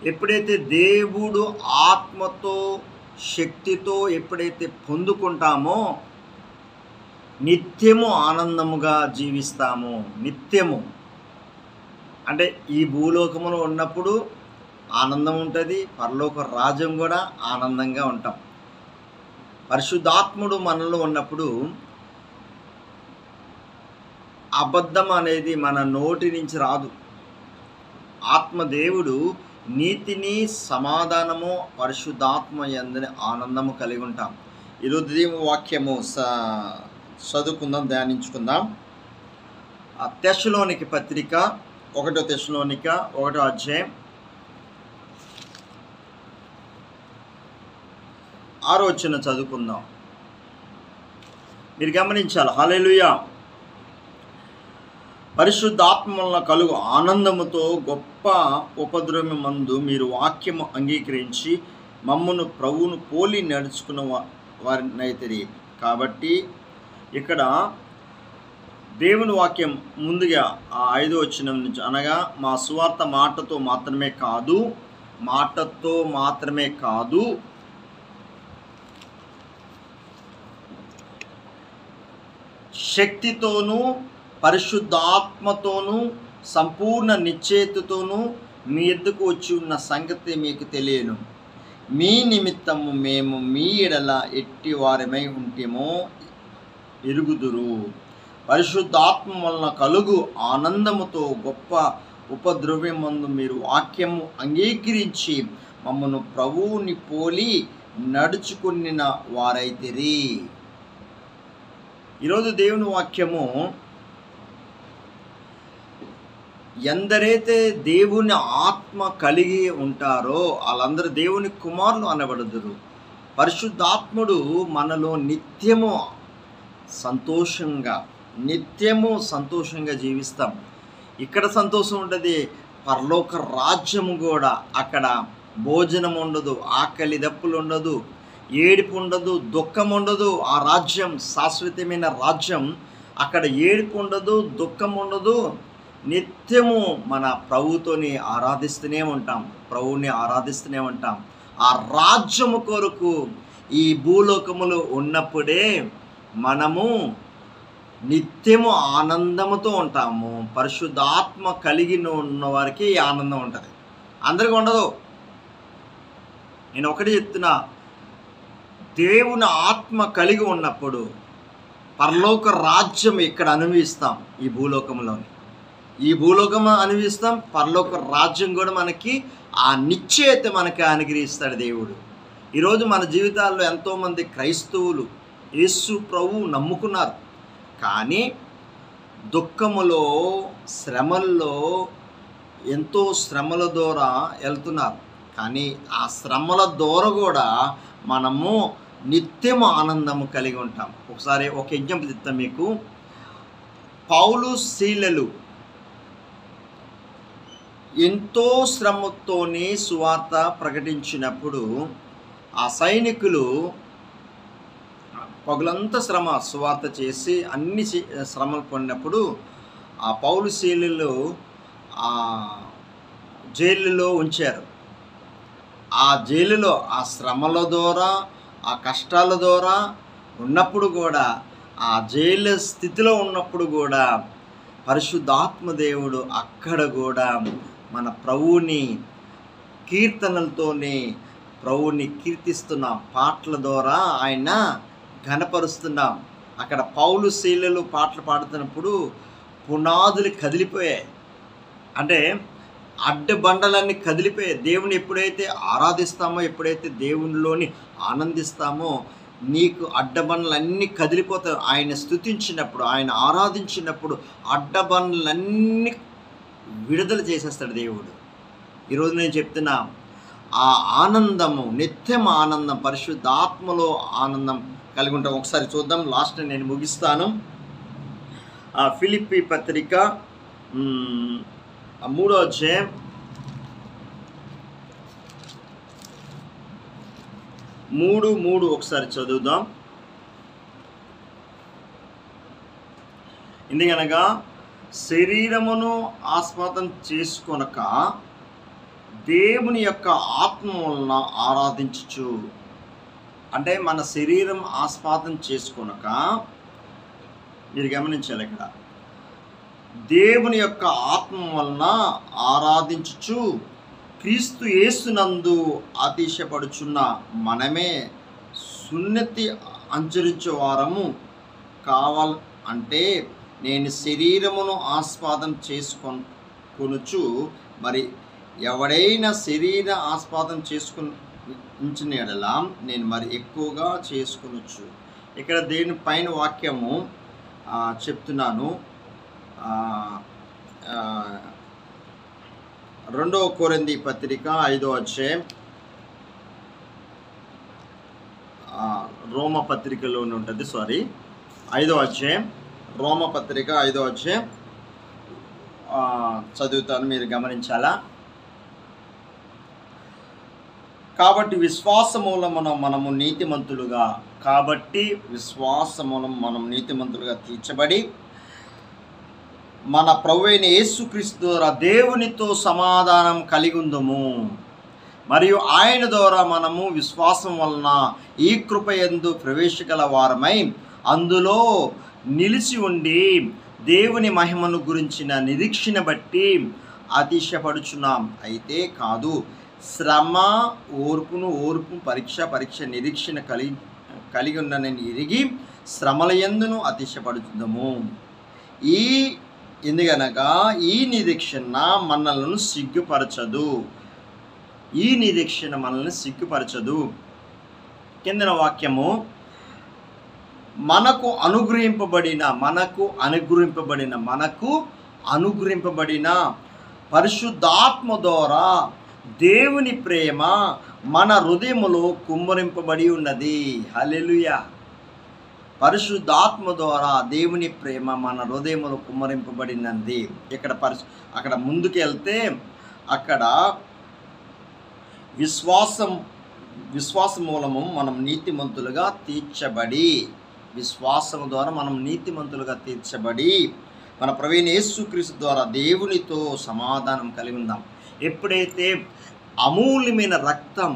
ఎప్పుడైతే దేవుడు ఆత్మతో శక్తితో ఎప్పుడైతే పొందుకుంటామో నిత్యము ఆనందముగా జీవిస్తాము. నిత్యము అంటే ఈ భూలోకములో ఉన్నప్పుడు ఆనందం ఉంటుంది, పరలోక రాజ్యం కూడా ఆనందంగా ఉంటాం. పరిశుద్ధాత్ముడు మనలో ఉన్నప్పుడు అబద్ధం అనేది మన నోటి నుంచి రాదు. ఆత్మదేవుడు నీతిని, సమాధానము, పరిశుద్ధాత్మ యందు ఆనందము కలిగి ఉంటాం. ఈరోజు దేవుని వాక్యము చదువుకుందాం, ధ్యానించుకుందాం. తెస్సలోనిక పత్రిక 1 తెస్సలోనిక 1వ అధ్యాయం 6వ వచనం చదువుకుందాం. మీరు గమనించాలి. హల్లెలూయా. పరిశుద్ధాత్మ వలన కలుగు ఆనందముతో గొప్ప ఉపద్రవమందు మీరు వాక్యము అంగీకరించి మమ్మను ప్రభువును పోలి నడుచుకున్న వారినైతే. కాబట్టి ఇక్కడ దేవుని వాక్యం ముందుగా ఆ 5వ వచనం నుంచి, అనగా మా సువార్త మాటతో మాత్రమే కాదు శక్తితోనూ పరిశుద్ధాత్మతోనూ సంపూర్ణ నిశ్చయతతోనూ మీ ఎద్దుకు వచ్చి ఉన్న సంగతి మీకు తెలియను. మీ నిమిత్తము మేము మీ ఎడల ఎట్టి వారమై ఉంటేమో ఎరుగుదురు. పరిశుద్ధాత్మ వలన కలుగు ఆనందముతో గొప్ప ఉపద్రవ్యమందు మీరు వాక్యము అంగీకరించి మమ్మను ప్రభువుని పోలి నడుచుకున్న వారైతిరి. ఈరోజు దేవుని వాక్యము, ఎందరైతే దేవుని ఆత్మ కలిగి ఉంటారో వాళ్ళందరూ దేవుని కుమారులు అనబడుదురు. పరిశుద్ధాత్ముడు మనలో నిత్యము సంతోషంగా జీవిస్తాం. ఇక్కడ సంతోషం ఉంటుంది, పరలోక రాజ్యము కూడా. అక్కడ భోజనం ఉండదు, ఆకలి దప్పులు ఉండదు, ఏడుపు ఉండదు, దుఃఖం ఉండదు. ఆ రాజ్యం శాశ్వతమైన రాజ్యం. అక్కడ ఏడుపు ఉండదు, దుఃఖం ఉండదు. నిత్యము మన ప్రభువుని ఆరాధిస్తూనే ఉంటాం. ఆ రాజ్యము కొరకు ఈ భూలోకములో ఉన్నప్పుడే మనము నిత్యము ఆనందముతో ఉంటాము. పరిశుద్ధాత్మ కలిగి ఉన్న వారికి ఈ ఆనందం ఉంటుంది, అందరికీ ఉండదు. నేను ఒకటి చెప్తున్నా, దేవుని ఆత్మ కలిగి ఉన్నప్పుడు పరలోక రాజ్యం ఇక్కడ అనుభవిస్తాం. ఈ భూలోకం అనుభవిస్తాం, పరలోక రాజ్యం కూడా మనకి ఆ నిశ్చయత మనకి అనుగ్రహిస్తాడు దేవుడు. ఈరోజు మన జీవితాల్లో ఎంతోమంది క్రైస్తవులు యేసు ప్రభువు నమ్ముకున్నారు, కానీ దుఃఖములో, శ్రమల్లో, ఎంతో శ్రమల ద్వారా వెళ్తున్నారు. కానీ ఆ శ్రమల ద్వారా కూడా మనము నిత్యము ఆనందము కలిగి ఉంటాం. ఒకసారి ఒక ఎగ్జాంపుల్ చెప్తాను మీకు. పౌలు శీలలు ఎంతో శ్రమతోని సువార్త ప్రకటించినప్పుడు ఆ సైనికులు పగులంతా సువార్త చేసి అన్ని శ్రమలు పొందినప్పుడు ఆ పౌలు శీలలు జైలులో ఉంచారు. ఆ జైలులో ఆ శ్రమల ద్వారా, ఆ కష్టాల ద్వారా ఉన్నప్పుడు కూడా, ఆ జైలు స్థితిలో ఉన్నప్పుడు కూడా పరిశుద్ధాత్మ దేవుడు అక్కడ కూడా మన ప్రభువుని కీర్తనలతోనే ప్రభువుని కీర్తిస్తున్నాం, పాటల ద్వారా ఆయన ఘనపరుస్తున్నాం. అక్కడ పౌలు శీలలు పాటలు పాడుతున్నప్పుడు పునాదులు కదిలిపోయాయి, అంటే అడ్డబండలన్నీ కదిలిపోయాయి. దేవుని ఎప్పుడైతే ఆరాధిస్తామో, ఎప్పుడైతే దేవునిలోని ఆనందిస్తామో, నీకు అడ్డబండలన్నీ కదిలిపోతాయి. ఆయన స్తుతించినప్పుడు, ఆయన ఆరాధించినప్పుడు అడ్డబండలన్నీ విడుదల చేసేస్తాడు దేవుడు. ఈరోజు నేను చెప్తున్నా, ఆ ఆనందము, నిత్యం ఆనందం, పరిశుద్ధాత్మలో ఆనందం కలిగి ఉంటాం. ఒకసారి చూద్దాం, లాస్ట్ నేను ముగిస్తాను. ఫిలిప్పీ పత్రిక 3వ అధ్యాయం 3:3 ఒకసారి చదువుదాం. ఎందుకనగా శరీరమును ఆస్పదం చేసుకొనక దేవుని యొక్క ఆత్మ వలన ఆరాధించుచు. అంటే మన శరీరం ఆస్వాదం చేసుకొనక, మీరు గమనించాలి ఇక్కడ, దేవుని యొక్క ఆత్మ వలన ఆరాధించుచు క్రీస్తు యేసునందు అతిశయపడుచున్న మనమే సున్నతి అనుసరించే వారము కావాలి. అంటే నేను శరీరమును ఆస్వాదం కొనుచు, మరి ఎవడైనా శరీర ఆస్వాదం ఉంచిన ఎడల నేను మరి ఎక్కువగా చేసుకొనొచ్చు. ఇక్కడ దేని పైన వాక్యము చెప్తున్నాను. 2 కొరింథీ పత్రిక 5వ అధ్యాయం, రోమ పత్రికలోనే ఉంటుంది, 5వ అధ్యాయం, రోమ పత్రిక 5వ అధ్యాయం చదువుతాను, మీరు గమనించాలా. కాబట్టి విశ్వాసమూలమున మనము నీతిమంతులుగా తీర్చబడి మన ప్రభువైన యేసుక్రీస్తు ద్వారా దేవునితో సమాధానం కలిగి ఉందుము. మరియు ఆయన ద్వారా మనము విశ్వాసం వలన ఈ కృపయందు ప్రవేశగల వారమై అందులో నిలిచి ఉండి దేవుని మహిమను గురించిన నిరీక్షణ బట్టి అతిశయపడుచున్నాం. అయితే కాదు, శ్రమ ఓర్పు పరీక్ష నిరీక్షణ కలిగి ఉన్ననని ఎరిగి శ్రమల యందును అతిశయపడుతుందము. ఎందుకనగా ఈ నిరీక్షణ మనల్ని సిగ్గుపరచదు. కిందన వాక్యము, మనకు అనుగ్రహింపబడిన పరిశుద్ధాత్మ ద్వారా దేవుని ప్రేమ మన హృదయములో కుమ్మరింపబడి ఉన్నది. హల్లెలూయా. పరిశుద్ధాత్మ ద్వారా దేవుని ప్రేమ మన హృదయములో కుమ్మరింపబడినది. అక్కడ ముందుకు వెళ్తే అక్కడ విశ్వాసం మూలము మనం నీతిమంతులుగా తీర్చబడి, విశ్వాసము ద్వారా మనం నీతిమంతులుగా తీర్చబడి మన ప్రభువైన యేసుక్రీస్తు ద్వారా దేవునితో సమాధానం కలిగి ఉందాం. ఎప్పుడైతే అమూల్యమైన రక్తం,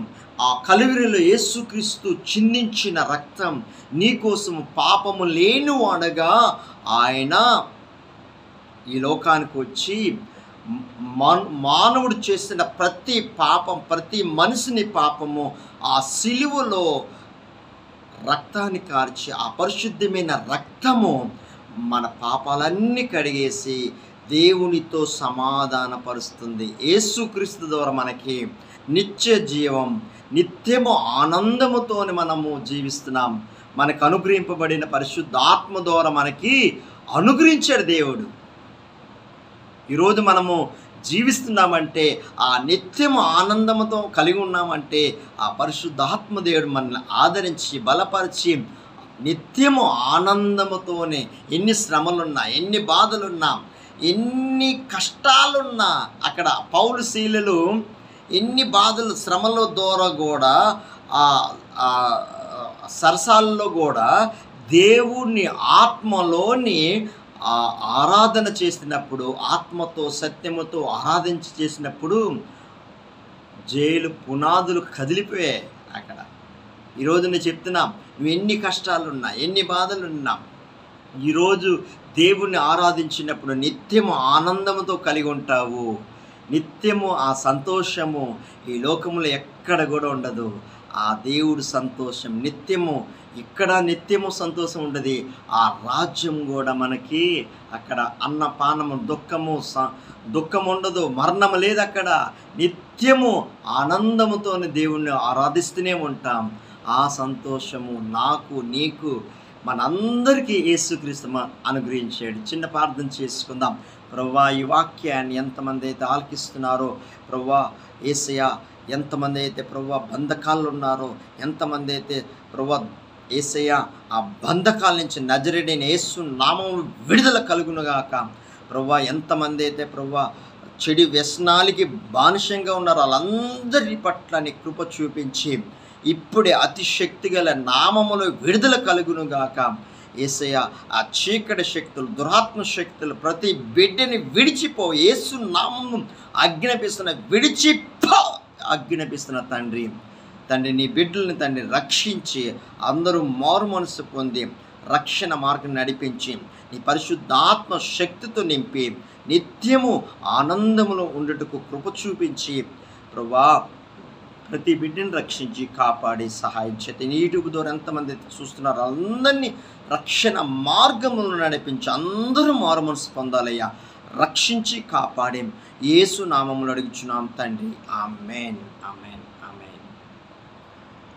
ఆ కలువరిలో యేసుక్రీస్తు చిందించిన రక్తం నీకోసం పాపము లేనివాడగా ఆయన ఈ లోకానికి వచ్చి మానవుడు చేసిన ప్రతి మనిషిని పాపము ఆ సిలువలో రక్తాన్ని కార్చి, ఆ పరిశుద్ధమైన రక్తము మన పాపాలన్నీ కడిగేసి దేవునితో సమాధానపరుస్తుంది. యేసుక్రీస్తు ద్వారా మనకి నిత్య జీవం, నిత్యము ఆనందముతో మనము జీవిస్తున్నాం. మనకు అనుగ్రహింపబడిన పరిశుద్ధాత్మ ద్వారా మనకి అనుగ్రహించాడు దేవుడు. ఈరోజు మనము జీవిస్తున్నామంటే, ఆ నిత్యము ఆనందంతో కలిగి ఉన్నామంటే ఆ పరిశుద్ధాత్మ దేవుడు మనల్ని ఆదరించి బలపరిచి నిత్యము ఆనందముతోనే, ఎన్ని శ్రమలున్నా, ఎన్ని బాధలున్నా, ఎన్ని కష్టాలున్నా, అక్కడ పౌలు శీలలు ఎన్ని బాధలు శ్రమల ద్వారా కూడా సరసాల్లో కూడా దేవుని ఆత్మలోని ఆరాధన చేసినప్పుడు, ఆత్మతో సత్యముతో చేసినప్పుడు జైలు పునాదులు కదిలిపోయాయి. అక్కడ ఈరోజు నేను చెప్తున్నాం, నువ్వు ఎన్ని కష్టాలున్నా, ఎన్ని బాధలున్నా, ఈరోజు దేవుణ్ణి ఆరాధించినప్పుడు నిత్యము ఆనందముతో కలిగి ఉంటావు. నిత్యము ఆ సంతోషము ఈ లోకములో ఎక్కడ కూడా ఉండదు. ఆ దేవుడు సంతోషం ఇక్కడ నిత్యము సంతోషం ఉండదు. ఆ రాజ్యం కూడా మనకి అక్కడ అన్నపానము, దుఃఖం ఉండదు, మరణము లేదు. అక్కడ నిత్యము ఆనందముతోనే దేవుణ్ణి ఆరాధిస్తూనే ఉంటాం. ఆ సంతోషము నాకు, నీకు, మనందరికీ యేసుక్రీస్తు అనుగ్రహించాడు. చిన్న ప్రార్థన చేసుకుందాం. ప్రభువా, ఈ వాక్యాన్ని ఎంతమంది అయితే ఆలకిస్తున్నారో ప్రభువా, యేసయ్యా, ఎంతమంది అయితే ప్రభువా బంధకాలు ఉన్నారో, ఎంతమంది అయితే ప్రభువా యేసయ్యా ఆ బంధకాల నుంచి నజరేయుడైన యేసు నామం విడుదల కలుగునుగాక. ప్రభువా, ఎంతమంది అయితే ప్రభువా చెడు వ్యసనాలకి బానిసంగా ఉన్నారో వాళ్ళందరి పట్ల నీ కృప చూపించి ఇప్పుడే అతిశక్తి గల నామములో విడుదల కలుగునుగాక. యేసయ్య ఆ చీకటి శక్తులు, దురాత్మ శక్తులు ప్రతి బిడ్డని విడిచిపో, యేసు నామమును ఆజ్ఞాపిస్తున్న తండ్రి నీ బిడ్డల్ని తండ్రి రక్షించి అందరూ మారు మనసు పొంది రక్షణ మార్గం నడిపించి నీ పరిశుద్ధాత్మ శక్తితో నింపి నిత్యము ఆనందములో ఉండుటకు కృప చూపించి ప్రభువా ప్రతి బిడ్డని రక్షించి కాపాడి సహాయం చేతి. యూట్యూబ్ ద్వారా ఎంతమంది చూస్తున్నారు అందరినీ రక్షణ మార్గములను నడిపించి అందరూ మారు మనసు పొందాలయ్యా. రక్షించి కాపాడేం యేసు నామములో అడుగుచున్నాం తండ్రి. ఆమేన్, ఆమేన్.